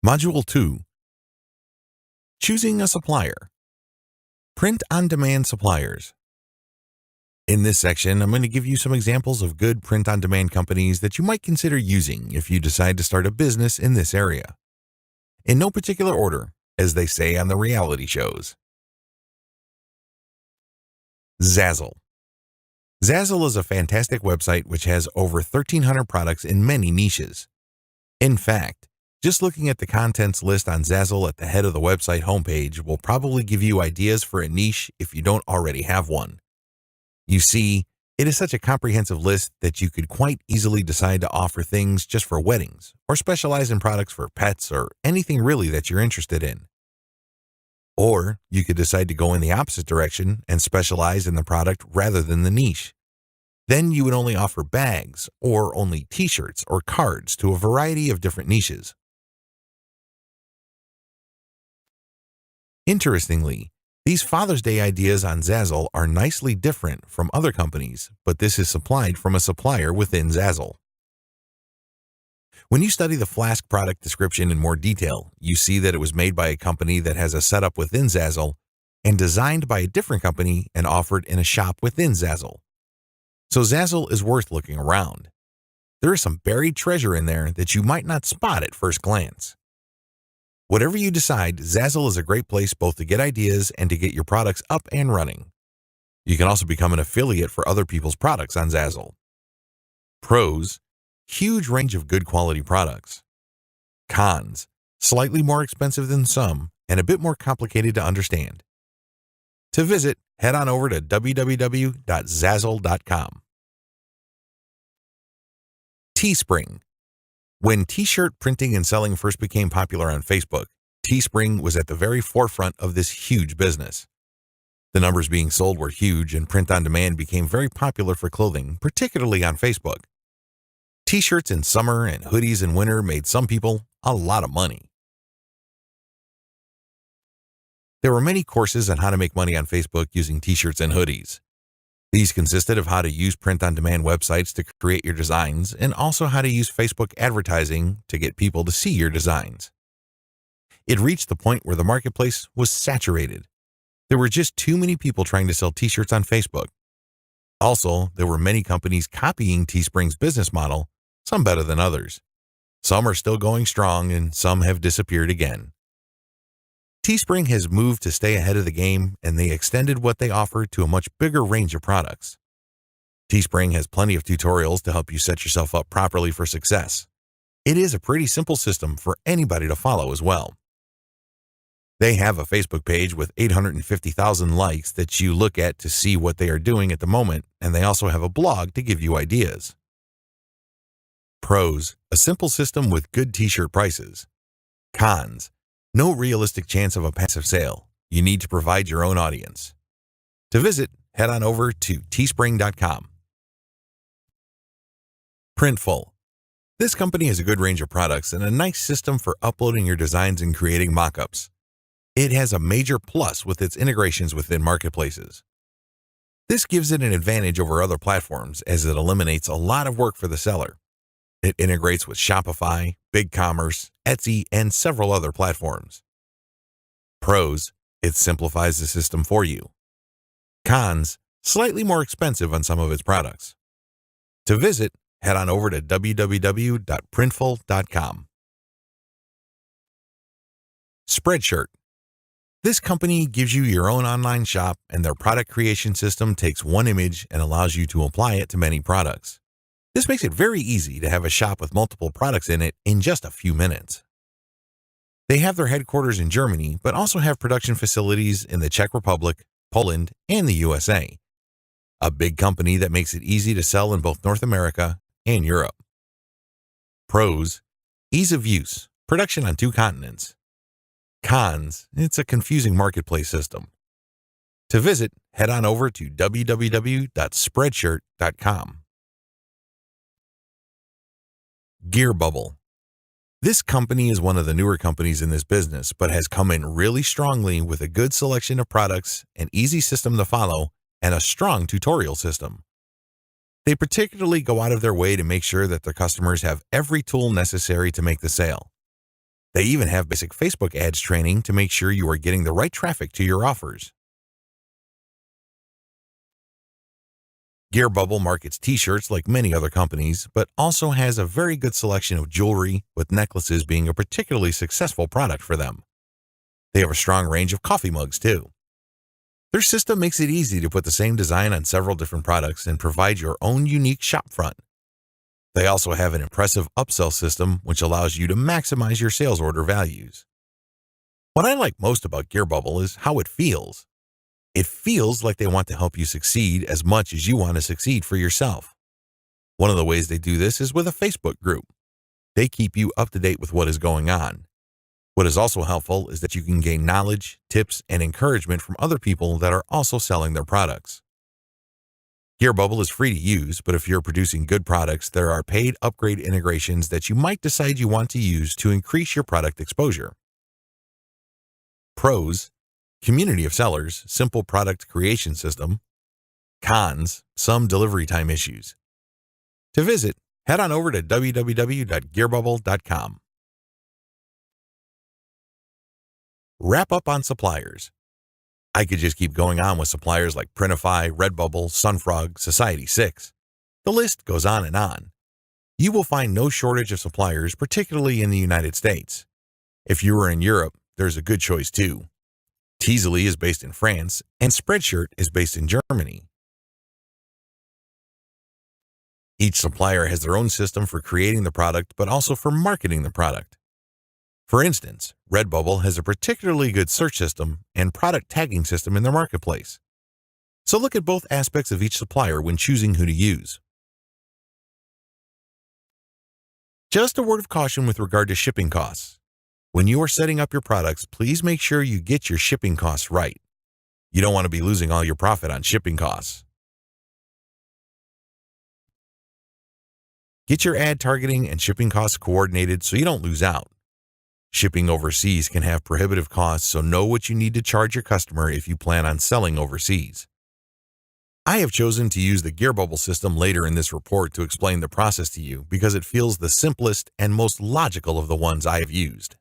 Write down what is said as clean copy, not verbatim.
Module 2. Choosing a supplier. Print-on-demand suppliers. In this section, I'm going to give you some examples of good print-on-demand companies that you might consider using if you decide to start a business in this area. In no particular order, as they say on the reality shows. Zazzle. Zazzle is a fantastic website which has over 1,300 products in many niches. In fact, just looking at the contents list on Zazzle at the head of the website homepage will probably give you ideas for a niche if you don't already have one. You see, it is such a comprehensive list that you could quite easily decide to offer things just for weddings or specialize in products for pets or anything really that you're interested in. Or you could decide to go in the opposite direction and specialize in the product rather than the niche. Then you would only offer bags or only t-shirts or cards to a variety of different niches. Interestingly, these Father's Day ideas on Zazzle are nicely different from other companies, but this is supplied from a supplier within Zazzle. When you study the Flask product description in more detail, you see that it was made by a company that has a setup within Zazzle and designed by a different company and offered in a shop within Zazzle. So Zazzle is worth looking around. There is some buried treasure in there that you might not spot at first glance. Whatever you decide, Zazzle is a great place both to get ideas and to get your products up and running. You can also become an affiliate for other people's products on Zazzle. Pros: huge range of good quality products. Cons: slightly more expensive than some and a bit more complicated to understand. To visit, head on over to www.zazzle.com. Teespring. When t-shirt printing and selling first became popular on Facebook, Teespring was at the very forefront of this huge business. The numbers being sold were huge and print-on-demand became very popular for clothing, particularly on Facebook. T-shirts in summer and hoodies in winter made some people a lot of money. There were many courses on how to make money on Facebook using t-shirts and hoodies. These consisted of how to use print-on-demand websites to create your designs and also how to use Facebook advertising to get people to see your designs. It reached the point where the marketplace was saturated. There were just too many people trying to sell t-shirts on Facebook. Also, there were many companies copying Teespring's business model, some better than others. Some are still going strong and some have disappeared again. Teespring has moved to stay ahead of the game, and they extended what they offer to a much bigger range of products. Teespring has plenty of tutorials to help you set yourself up properly for success. It is a pretty simple system for anybody to follow as well. They have a Facebook page with 850,000 likes that you look at to see what they are doing at the moment, and they also have a blog to give you ideas. Pros: a simple system with good t-shirt prices. Cons: no realistic chance of a passive sale. You need to provide your own audience. To visit, head on over to teespring.com. Printful. This company has a good range of products and a nice system for uploading your designs and creating mock-ups. It has a major plus with its integrations within marketplaces. This gives it an advantage over other platforms as it eliminates a lot of work for the seller. It integrates with Shopify, ecommerce, Etsy, and several other platforms. Pros: it simplifies the system for you. Cons: slightly more expensive on some of its products. To visit, head on over to www.printful.com. Spreadshirt. This company gives you your own online shop, and their product creation system takes one image and allows you to apply it to many products. This makes it very easy to have a shop with multiple products in it in just a few minutes. They have their headquarters in Germany, but also have production facilities in the Czech Republic, Poland, and the USA. A big company that makes it easy to sell in both North America and Europe. Pros: ease of use, production on 2 continents. Cons: it's a confusing marketplace system. To visit, head on over to www.spreadshirt.com. Gear Bubble. This company is one of the newer companies in this business, but has come in really strongly with a good selection of products, an easy system to follow, and a strong tutorial system. They particularly go out of their way to make sure that their customers have every tool necessary to make the sale. They even have basic Facebook ads training to make sure you are getting the right traffic to your offers. Gear Bubble markets t-shirts like many other companies, but also has a very good selection of jewelry, with necklaces being a particularly successful product for them. They have a strong range of coffee mugs too. Their system makes it easy to put the same design on several different products and provide your own unique shop front. They also have an impressive upsell system which allows you to maximize your sales order values. What I like most about Gear Bubble is how it feels. It feels like they want to help you succeed as much as you want to succeed for yourself. One of the ways they do this is with a Facebook group. They keep you up to date with what is going on. What is also helpful is that you can gain knowledge, tips, and encouragement from other people that are also selling their products. Gear Bubble is free to use, but if you're producing good products, there are paid upgrade integrations that you might decide you want to use to increase your product exposure. Pros: community of sellers, simple product creation system. Cons: some delivery time issues. To visit, head on over to www.gearbubble.com. Wrap up on suppliers. I could just keep going on with suppliers like Printify, Redbubble, Sunfrog, Society6. The list goes on and on. You will find no shortage of suppliers, particularly in the United States. If you are in Europe, there's a good choice too. Teasily is based in France, and Spreadshirt is based in Germany. Each supplier has their own system for creating the product, but also for marketing the product. For instance, Redbubble has a particularly good search system and product tagging system in their marketplace. So look at both aspects of each supplier when choosing who to use. Just a word of caution with regard to shipping costs. When you are setting up your products, please make sure you get your shipping costs right. You don't want to be losing all your profit on shipping costs. Get your ad targeting and shipping costs coordinated so you don't lose out. Shipping overseas can have prohibitive costs, so know what you need to charge your customer if you plan on selling overseas. I have chosen to use the Gear Bubble system later in this report to explain the process to you because it feels the simplest and most logical of the ones I have used.